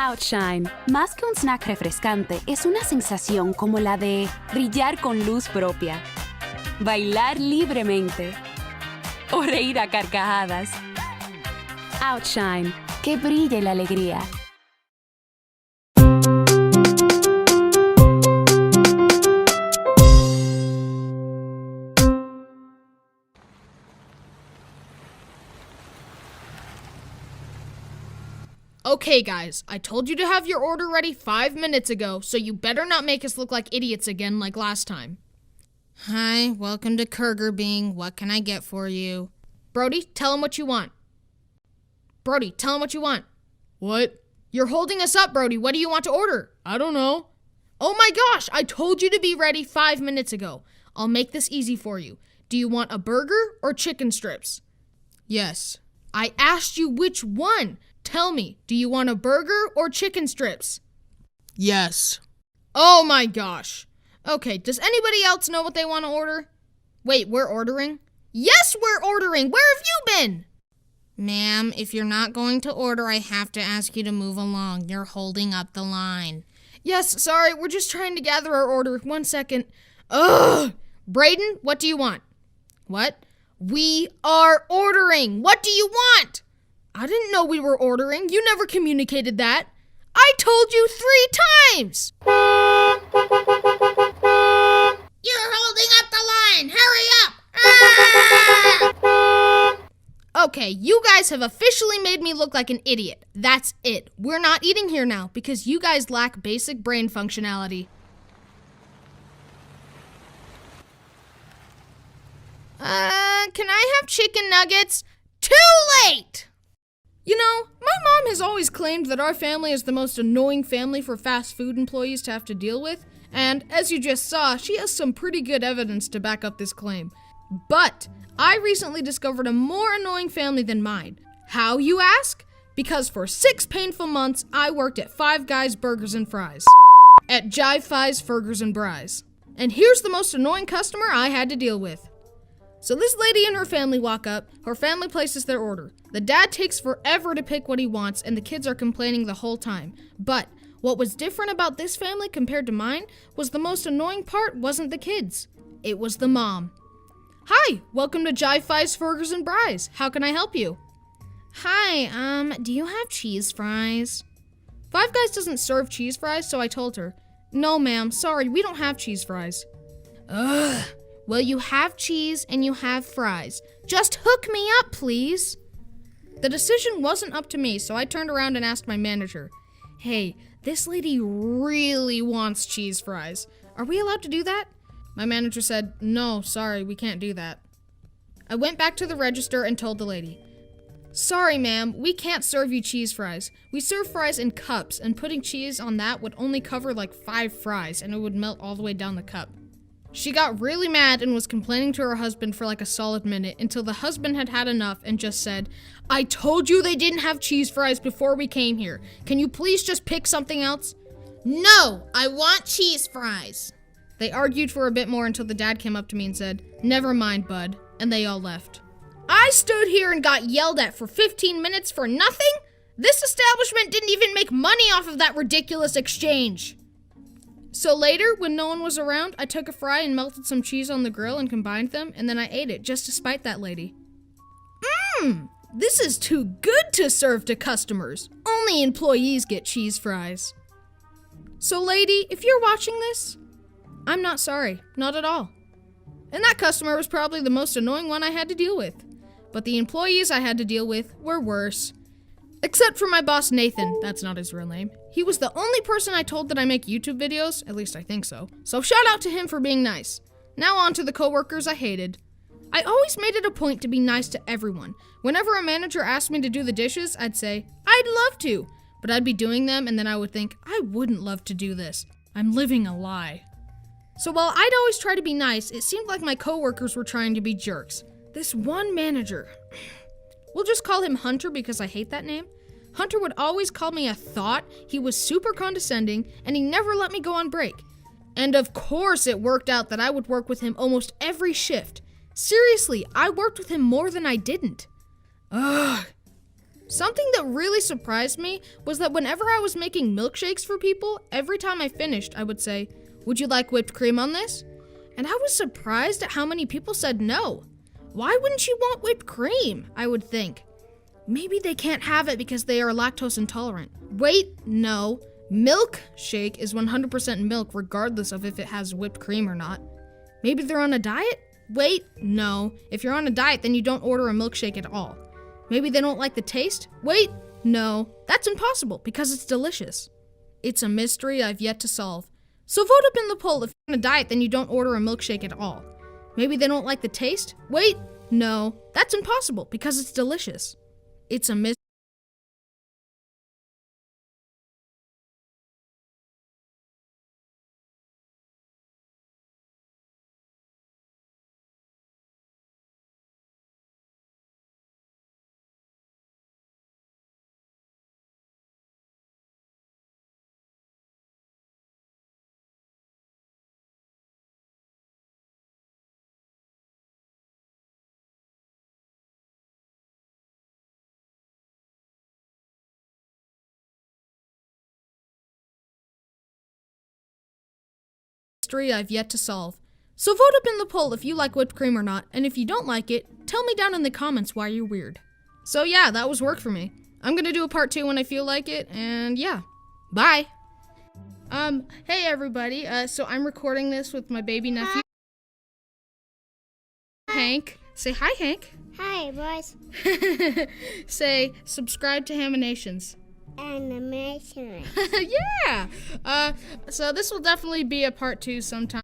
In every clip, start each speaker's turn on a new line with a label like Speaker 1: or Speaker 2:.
Speaker 1: Outshine, más que un snack refrescante, es una sensación como la de brillar con luz propia, bailar libremente o reír a carcajadas. Outshine, que brille la alegría.
Speaker 2: Okay, guys, I told you to have your order ready 5 minutes ago, so you better not make us look like idiots again like last time.
Speaker 3: Hi, welcome to Kurger Bing. What can I get for you?
Speaker 2: Brody, tell him what you want. Brody, tell him what you want. What? You're holding us up, Brody. What do you want to order? I don't know. Oh my gosh, I told you to be ready 5 minutes ago. I'll make this easy for you. Do you want a burger or chicken strips?
Speaker 3: Yes.
Speaker 2: I asked you which one. Tell me, do you want a burger or chicken strips?
Speaker 3: Yes.
Speaker 2: Oh my gosh. Okay, does anybody else know what they want to order? Wait, we're ordering? Yes, we're ordering! Where have you been?
Speaker 3: Ma'am, if you're not going to order, I have to ask you to move along. You're holding up the line.
Speaker 2: Yes, sorry, we're just trying to gather our order. 1 second. Ugh! Brayden, what do you want? What? We are ordering! What do you want? I didn't know we were ordering. You never communicated that. I told you 3 times!
Speaker 3: You're holding up the line! Hurry up! Ah!
Speaker 2: Okay, you guys have officially made me look like an idiot. That's it. We're not eating here now because you guys lack basic brain functionality. Can I have chicken nuggets? Too late! You know, my mom has always claimed that our family is the most annoying family for fast food employees to have to deal with, and as you just saw, she has some pretty good evidence to back up this claim. But I recently discovered a more annoying family than mine. How, you ask? Because for 6 painful months, I worked at Five Guys Burgers and Fries. At Jive Fives Burgers and Bries. And here's the most annoying customer I had to deal with. So this lady and her family walk up, her family places their order. The dad takes forever to pick what he wants, and the kids are complaining the whole time. But what was different about this family compared to mine was the most annoying part wasn't the kids. It was the mom. Hi, welcome to Jive Fives Burgers and Bries. How can I help you?
Speaker 3: Hi, do you have cheese fries?
Speaker 2: Five Guys doesn't serve cheese fries, so I told her, no ma'am, sorry, we don't have cheese fries.
Speaker 3: Ugh. Well, you have cheese and you have fries. Just hook me up, please.
Speaker 2: The decision wasn't up to me, so I turned around and asked my manager, hey, this lady really wants cheese fries. Are we allowed to do that? My manager said, no, sorry, we can't do that. I went back to the register and told the lady, sorry, ma'am, we can't serve you cheese fries. We serve fries in cups, and putting cheese on that would only cover like 5 fries, and it would melt all the way down the cup. She got really mad and was complaining to her husband for like a solid minute until the husband had had enough and just said, I told you they didn't have cheese fries before we came here. Can you please just pick something else?
Speaker 3: No, I want cheese fries.
Speaker 2: They argued for a bit more until the dad came up to me and said, never mind, bud, and they all left. I stood here and got yelled at for 15 minutes for nothing? This establishment didn't even make money off of that ridiculous exchange. So later, when no one was around, I took a fry and melted some cheese on the grill and combined them, and then I ate it just to spite that lady. This is too good to serve to customers. Only employees get cheese fries. So lady, if you're watching this, I'm not sorry, not at all. And that customer was probably the most annoying one I had to deal with. But the employees I had to deal with were worse. Except for my boss, Nathan. That's not his real name. He was the only person I told that I make YouTube videos, at least I think so. So shout out to him for being nice. Now on to the coworkers I hated. I always made it a point to be nice to everyone. Whenever a manager asked me to do the dishes, I'd say, I'd love to. But I'd be doing them and then I would think, I wouldn't love to do this. I'm living a lie. So while I'd always try to be nice, it seemed like my coworkers were trying to be jerks. This one manager, we'll just call him Hunter because I hate that name. Hunter would always call me a thought, he was super condescending, and he never let me go on break. And of course it worked out that I would work with him almost every shift. Seriously, I worked with him more than I didn't. Ugh. Something that really surprised me was that whenever I was making milkshakes for people, every time I finished, I would say, "Would you like whipped cream on this?" And I was surprised at how many people said no. Why wouldn't you want whipped cream? I would think. Maybe they can't have it because they are lactose intolerant. Wait, no. Milkshake is 100% milk regardless of if it has whipped cream or not. Maybe they're on a diet? Wait, no. If you're on a diet, then you don't order a milkshake at all. Maybe they don't like the taste? Wait, no. That's impossible because it's delicious. It's a mystery I've yet to solve. So vote up in the poll if you're on a diet, then you don't order a milkshake at all. Maybe they don't like the taste? Wait, no. That's impossible because it's delicious. It's a mystery. I've yet to solve. So vote up in the poll if you like whipped cream or not, and if you don't like it, tell me down in the comments why you're weird. So yeah, that was work for me. I'm gonna do a part 2 when I feel like it, and yeah. Bye! Hey everybody, so I'm recording this with my baby nephew, Hank. Say hi, Hank.
Speaker 4: Hi, boys.
Speaker 2: Say, subscribe to Haminations.
Speaker 4: Animation.
Speaker 2: Yeah! So this will definitely be a part 2 sometime.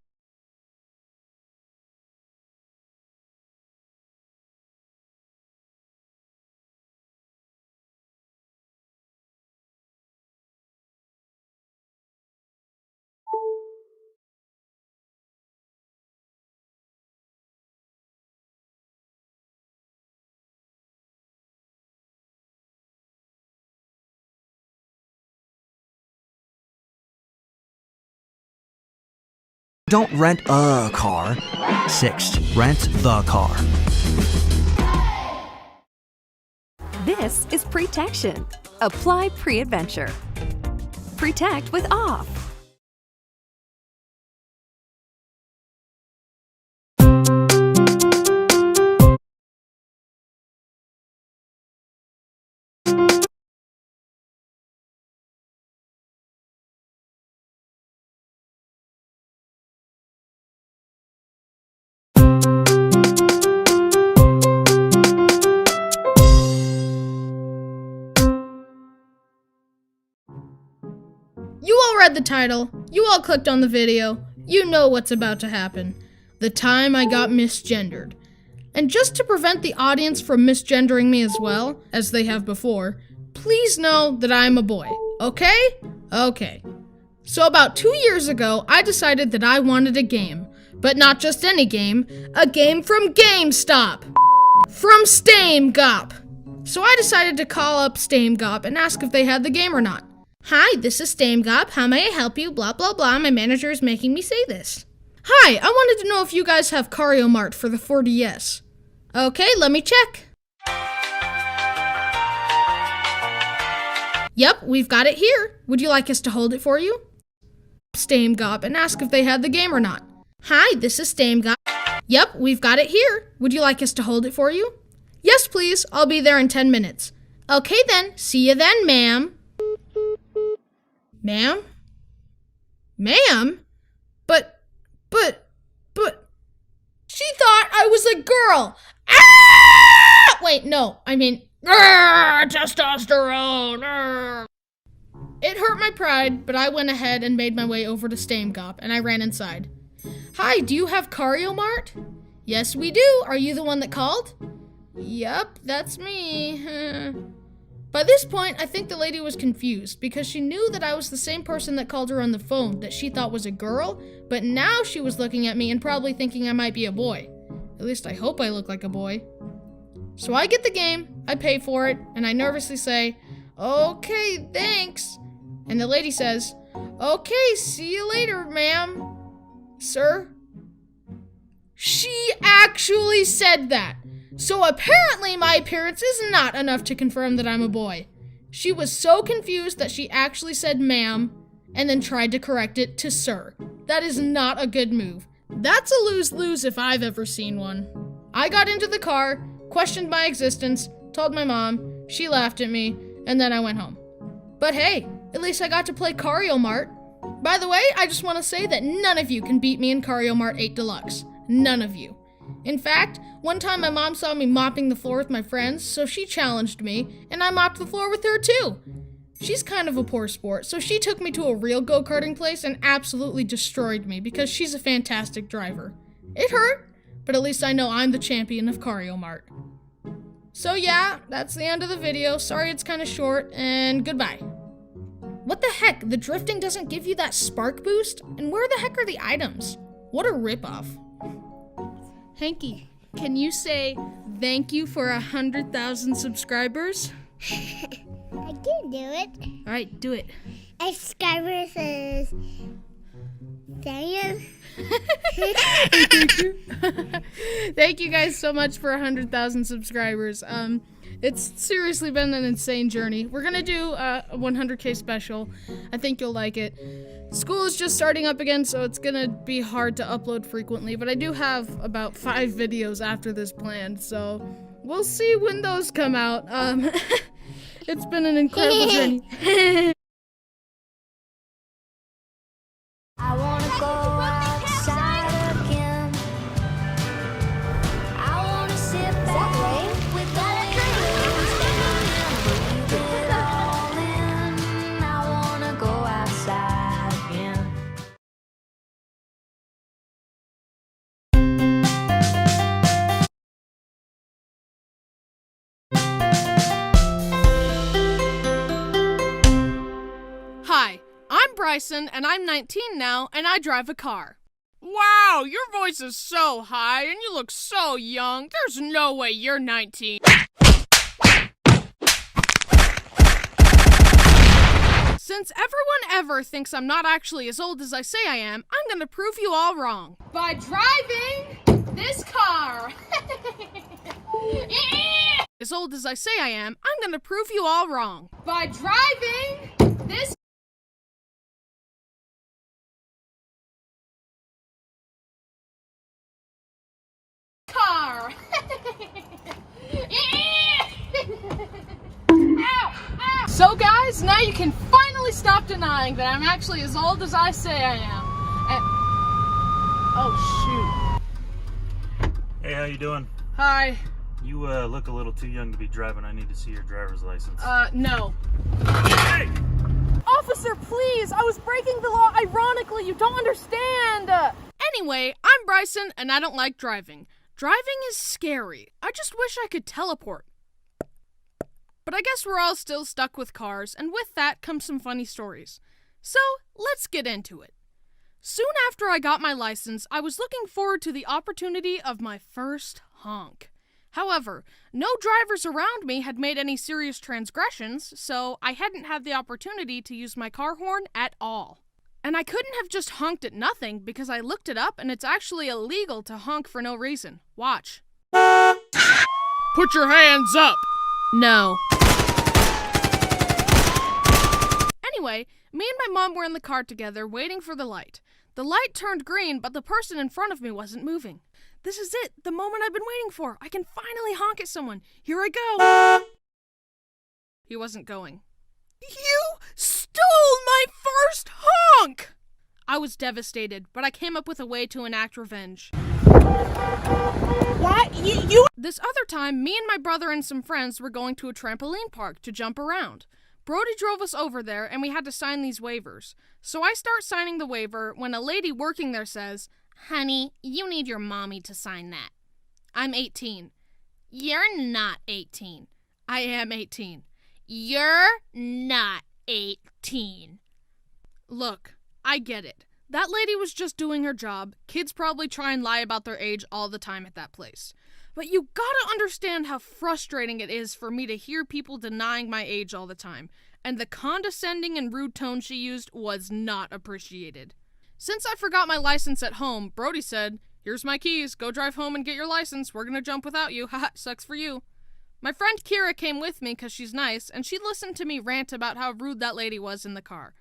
Speaker 5: Don't rent a car. 6. Rent the car.
Speaker 6: This is Protection. Apply pre-adventure. Protect with off.
Speaker 2: You all read the title, you all clicked on the video, you know what's about to happen. The time I got misgendered. And just to prevent the audience from misgendering me as well, as they have before, please know that I'm a boy, okay? Okay. So about 2 years ago, I decided that I wanted a game. But not just any game, a game from GameStop. From StameGop. So I decided to call up StameGop and ask if they had the game or not. Hi, this is StameGop. How may I help you? Blah, blah, blah. My manager is making me say this. Hi, I wanted to know if you guys have Cario Mart for the 4DS. Okay, let me check. Yep, we've got it here. Would you like us to hold it for you? StameGop and ask if they had the game or not. Hi, this is StameGop. Yep, we've got it here. Would you like us to hold it for you? Yes, please. I'll be there in 10 minutes. Okay then. See you then, ma'am. Ma'am? Ma'am? But, she thought I was a girl. Ah! Wait, no, I mean, testosterone. It hurt my pride, but I went ahead and made my way over to StameGop, and I ran inside. Hi, do you have Cario Mart? Yes, we do. Are you the one that called? Yup, that's me. By this point, I think the lady was confused because she knew that I was the same person that called her on the phone that she thought was a girl, but now she was looking at me and probably thinking I might be a boy. At least I hope I look like a boy. So I get the game, I pay for it, and I nervously say, "Okay, thanks." And the lady says, "Okay, see you later, ma'am." Sir? She actually said that. So apparently my appearance is not enough to confirm that I'm a boy. She was so confused that she actually said ma'am and then tried to correct it to sir. That is not a good move. That's a lose-lose if I've ever seen one. I got into the car, questioned my existence, told my mom, she laughed at me, and then I went home. But hey, at least I got to play Cario Mart. By the way, I just want to say that none of you can beat me in Cario Mart 8 Deluxe. None of you. In fact, one time my mom saw me mopping the floor with my friends, so she challenged me, and I mopped the floor with her too. She's kind of a poor sport, so she took me to a real go-karting place and absolutely destroyed me because she's a fantastic driver. It hurt, but at least I know I'm the champion of Cario Mart. So yeah, that's the end of the video. Sorry it's kind of short, and goodbye. What the heck? The drifting doesn't give you that spark boost? And where the heck are the items? What a ripoff. Hanky, can you say thank you for 100,000 subscribers?
Speaker 4: I can do it.
Speaker 2: All right, do it.
Speaker 4: Subscribers is Daniel.
Speaker 2: Thank you guys so much for 100,000 subscribers. It's seriously been an insane journey. We're gonna do a 100K special. I think you'll like it. School is just starting up again, so it's gonna be hard to upload frequently, but I do have about 5 videos after this planned, so we'll see when those come out. It's been an incredible journey.
Speaker 7: I wanna go outside again. I wanna sit back with all breathe it all in. I wanna go outside again.
Speaker 2: Hi, I'm Bryson, and I'm 19 now, and I drive a car. Wow, your voice is so high, and you look so young. There's no way you're 19. Since everyone ever thinks I'm not actually as old as I say I am, I'm gonna prove you all wrong. By driving this car. As old as I say I am, I'm gonna prove you all wrong. By driving this car. So guys, now you can finally stop denying that I'm actually as old as I say I am. And oh shoot.
Speaker 8: Hey, how you doing?
Speaker 2: Hi.
Speaker 8: You look a little too young to be driving. I need to see your driver's license.
Speaker 2: No.
Speaker 8: Hey!
Speaker 2: Officer, please! I was breaking the law ironically. You don't understand. Anyway, I'm Bryson, and I don't like driving. Driving is scary. I just wish I could teleport. But I guess we're all still stuck with cars, and with that comes some funny stories. So, let's get into it. Soon after I got my license, I was looking forward to the opportunity of my first honk. However, no drivers around me had made any serious transgressions, so I hadn't had the opportunity to use my car horn at all. And I couldn't have just honked at nothing because I looked it up and it's actually illegal to honk for no reason. Watch. Put your hands up! No. Anyway, me and my mom were in the car together waiting for the light. The light turned green, but the person in front of me wasn't moving. This is it, the moment I've been waiting for. I can finally honk at someone. Here I go. He wasn't going. You stole my first honk! I was devastated, but I came up with a way to enact revenge. What? You? This other time, me and my brother and some friends were going to a trampoline park to jump around. Brody drove us over there, and we had to sign these waivers. So I start signing the waiver when a lady working there says, "Honey, you need your mommy to sign that." I'm 18. You're not 18. I am 18. You're not 18. Look, I get it. That lady was just doing her job. Kids probably try and lie about their age all the time at that place. But you gotta understand how frustrating it is for me to hear people denying my age all the time. And the condescending and rude tone she used was not appreciated. Since I forgot my license at home, Brody said, Here's my keys. Go drive home and get your license. We're gonna jump without you. Haha, sucks for you. My friend Kira came with me because she's nice, and she listened to me rant about how rude that lady was in the car.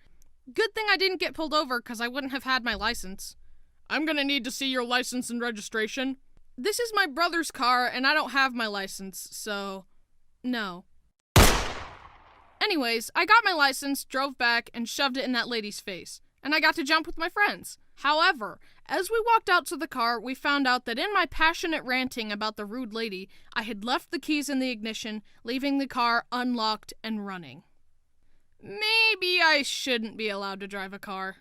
Speaker 2: Good thing I didn't get pulled over because I wouldn't have had my license. I'm gonna need to see your license and registration. This is my brother's car, and I don't have my license, so no. Anyways, I got my license, drove back, and shoved it in that lady's face, and I got to jump with my friends. However, as we walked out to the car, we found out that in my passionate ranting about the rude lady, I had left the keys in the ignition, leaving the car unlocked and running. Maybe I shouldn't be allowed to drive a car.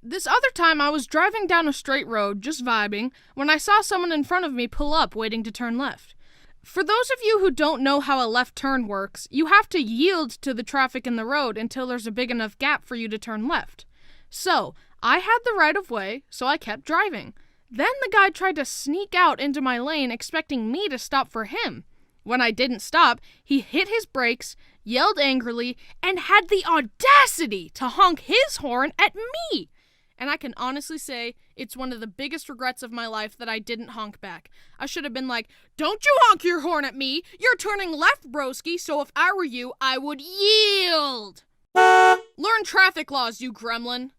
Speaker 2: This other time, I was driving down a straight road, just vibing, when I saw someone in front of me pull up, waiting to turn left. For those of you who don't know how a left turn works, you have to yield to the traffic in the road until there's a big enough gap for you to turn left. So, I had the right of way, so I kept driving. Then the guy tried to sneak out into my lane expecting me to stop for him. When I didn't stop, he hit his brakes, yelled angrily, and had the audacity to honk his horn at me. And I can honestly say it's one of the biggest regrets of my life that I didn't honk back. I should have been like, "Don't you honk your horn at me! You're turning left, broski, so if I were you, I would yield!" Learn traffic laws, you gremlin.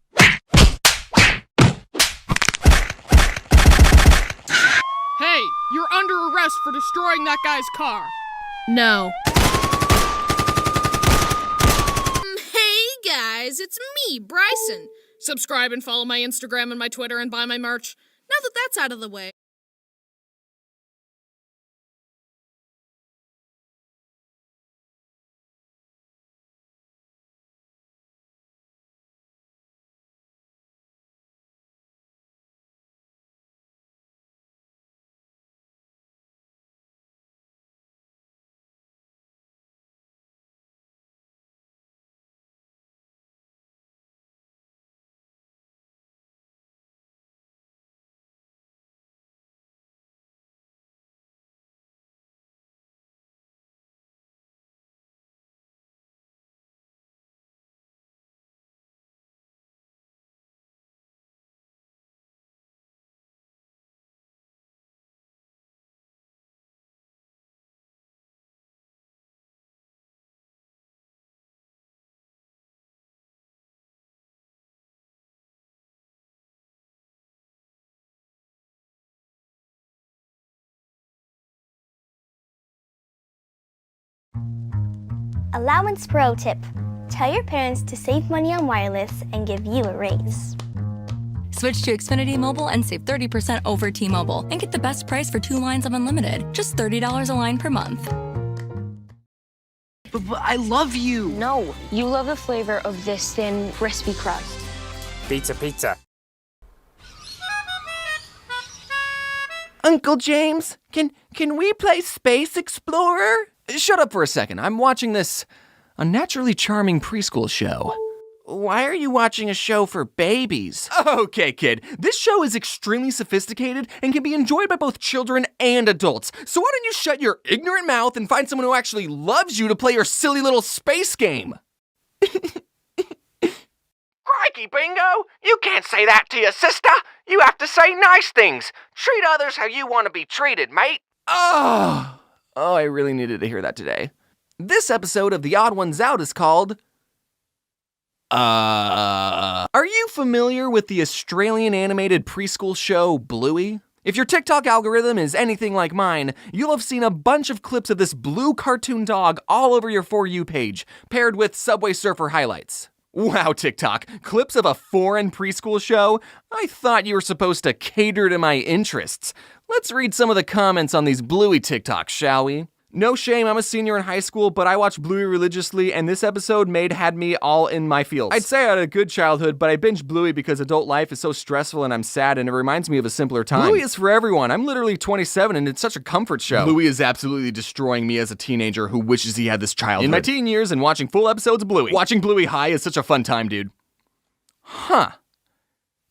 Speaker 2: Hey, you're under arrest for destroying that guy's car. No. Hey guys, it's me, Bryson. Subscribe and follow my Instagram and my Twitter and buy my merch. Now that that's out of the way.
Speaker 4: Allowance Pro tip. Tell your parents to save money on wireless and give you a raise.
Speaker 9: Switch to Xfinity Mobile and save 30% over T-Mobile and get the best price for 2 lines of unlimited, just $30 a line per month.
Speaker 5: But I love you.
Speaker 10: No, you love the flavor of this thin, crispy crust.
Speaker 11: Pizza.
Speaker 12: Uncle James, can we play Space Explorer? Shut up for a second. I'm watching this unnaturally charming preschool show. Why are you watching a show for babies? Okay, kid. This show is extremely sophisticated and can be enjoyed by both children and adults. So why don't you shut your ignorant mouth and find someone who actually loves you to play your silly little space game? Crikey, Bingo! You can't say that to your sister! You have to say nice things! Treat others how you want to be treated, mate! Oh, I really needed to hear that today. This episode of The Odd Ones Out is called... Are you familiar with the Australian animated preschool show Bluey? If your TikTok algorithm is anything like mine, you'll have seen a bunch of clips of this blue cartoon dog all over your For You page, paired with Subway Surfer highlights. Wow, TikTok, clips of a foreign preschool show? I thought you were supposed to cater to my interests. Let's read some of the comments on these Bluey TikToks, shall we? No shame, I'm a senior in high school, but I watch Bluey religiously, and this episode had me all in my feels. I'd say I had a good childhood, but I binged Bluey because adult life is so stressful and I'm sad, and it reminds me of a simpler time. Bluey is for everyone. I'm literally 27, and it's such a comfort show. Bluey is absolutely destroying me as a teenager who wishes he had this childhood. In my teen years and watching full episodes of Bluey. Watching Bluey high is such a fun time, dude. Huh.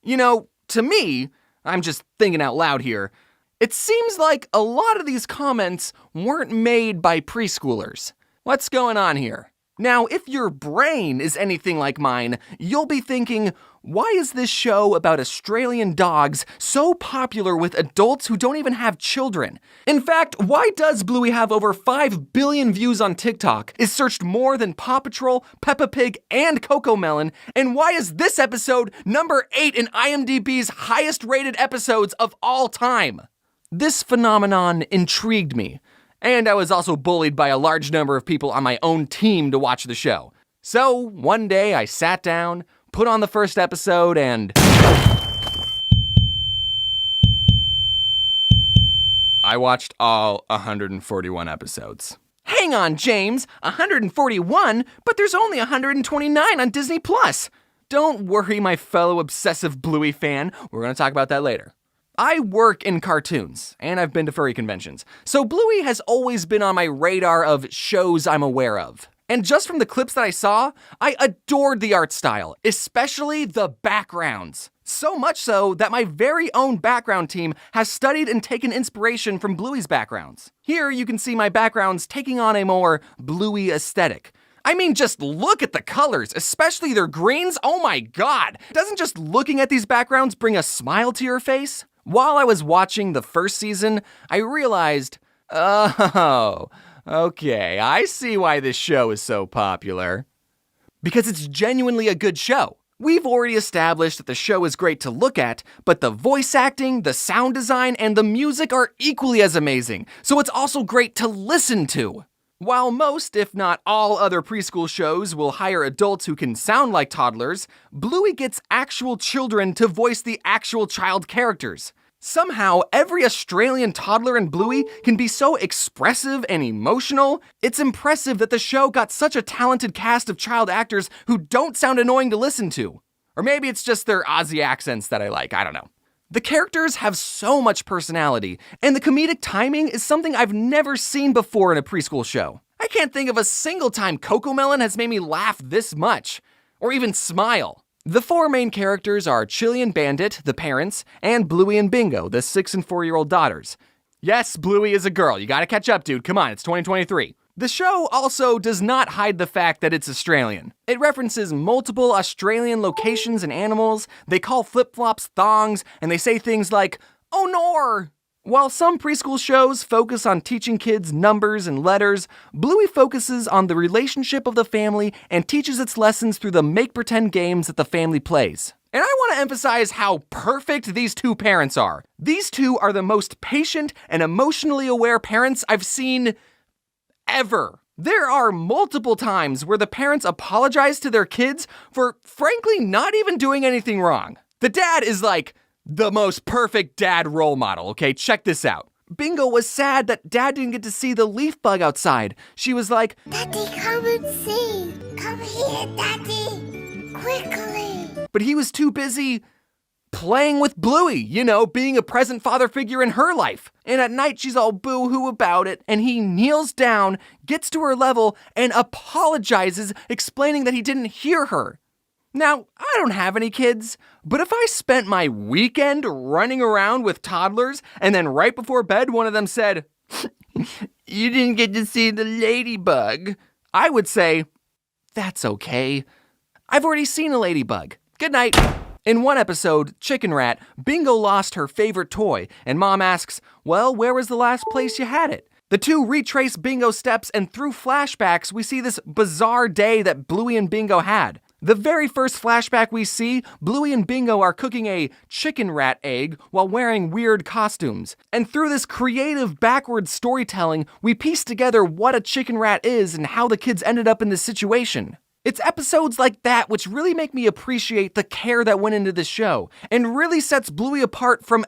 Speaker 12: You know, to me, I'm just thinking out loud here, it seems like a lot of these comments weren't made by preschoolers. What's going on here? Now, if your brain is anything like mine, you'll be thinking, why is this show about Australian dogs so popular with adults who don't even have children? In fact, why does Bluey have over 5 billion views on TikTok, is searched more than Paw Patrol, Peppa Pig, and Cocomelon, and why is this episode number 8 in IMDb's highest rated episodes of all time? This phenomenon intrigued me. And I was also bullied by a large number of people on my own team to watch the show. So, one day I sat down, put on the first episode, and I watched all 141 episodes. Hang on, James, 141? But there's only 129 on Disney+. Don't worry, my fellow obsessive Bluey fan. We're going to talk about that later. I work in cartoons, and I've been to furry conventions, so Bluey has always been on my radar of shows I'm aware of. And just from the clips that I saw, I adored the art style, especially the backgrounds. So much so that my very own background team has studied and taken inspiration from Bluey's backgrounds. Here you can see my backgrounds taking on a more Bluey aesthetic. I mean, just look at the colors, especially their greens. Oh my God! Doesn't just looking at these backgrounds bring a smile to your face? While I was watching the first season, I realized, oh, okay, I see why this show is so popular. Because it's genuinely a good show. We've already established that the show is great to look at, but the voice acting, the sound design, and the music are equally as amazing, so it's also great to listen to. While most, if not all, other preschool shows will hire adults who can sound like toddlers, Bluey gets actual children to voice the actual child characters. Somehow, every Australian toddler in Bluey can be so expressive and emotional. It's impressive that the show got such a talented cast of child actors who don't sound annoying to listen to. Or maybe it's just their Aussie accents that I like, I don't know. The characters have so much personality, and the comedic timing is something I've never seen before in a preschool show. I can't think of a single time Cocomelon has made me laugh this much, or even smile. The 4 main characters are Chili and Bandit, the parents, and Bluey and Bingo, the 6 and 4-year-old daughters. Yes, Bluey is a girl. You gotta catch up, dude. Come on, it's 2023. The show also does not hide the fact that it's Australian. It references multiple Australian locations and animals, they call flip-flops thongs, and they say things like, "Oh nor!" While some preschool shows focus on teaching kids numbers and letters, Bluey focuses on the relationship of the family and teaches its lessons through the make-pretend games that the family plays. And I want to emphasize how perfect these 2 parents are. These 2 are the most patient and emotionally aware parents I've seen ever. There are multiple times where the parents apologize to their kids for, frankly, not even doing anything wrong. The dad is like the most perfect dad role model, okay? Check this out. Bingo was sad that Dad didn't get to see the leaf bug outside. She was like, "Daddy, come and see. Come here, Daddy. Quickly." But he was too busy playing with Bluey, you know, being a present father figure in her life. And at night, she's all boo-hoo about it, and he kneels down, gets to her level, and apologizes, explaining that he didn't hear her. Now, I don't have any kids, but if I spent my weekend running around with toddlers, and then right before bed, one of them said, "You didn't get to see the ladybug," I would say, "That's okay. I've already seen a ladybug. Good night." In one episode, Chicken Rat, Bingo lost her favorite toy, and Mom asks, "Well, where was the last place you had it?" The 2 retrace Bingo's steps, and through flashbacks, we see this bizarre day that Bluey and Bingo had. The very first flashback we see, Bluey and Bingo are cooking a chicken rat egg while wearing weird costumes. And through this creative backwards storytelling, we piece together what a chicken rat is and how the kids ended up in this situation. It's episodes like that which really make me appreciate the care that went into this show, and really sets Bluey apart from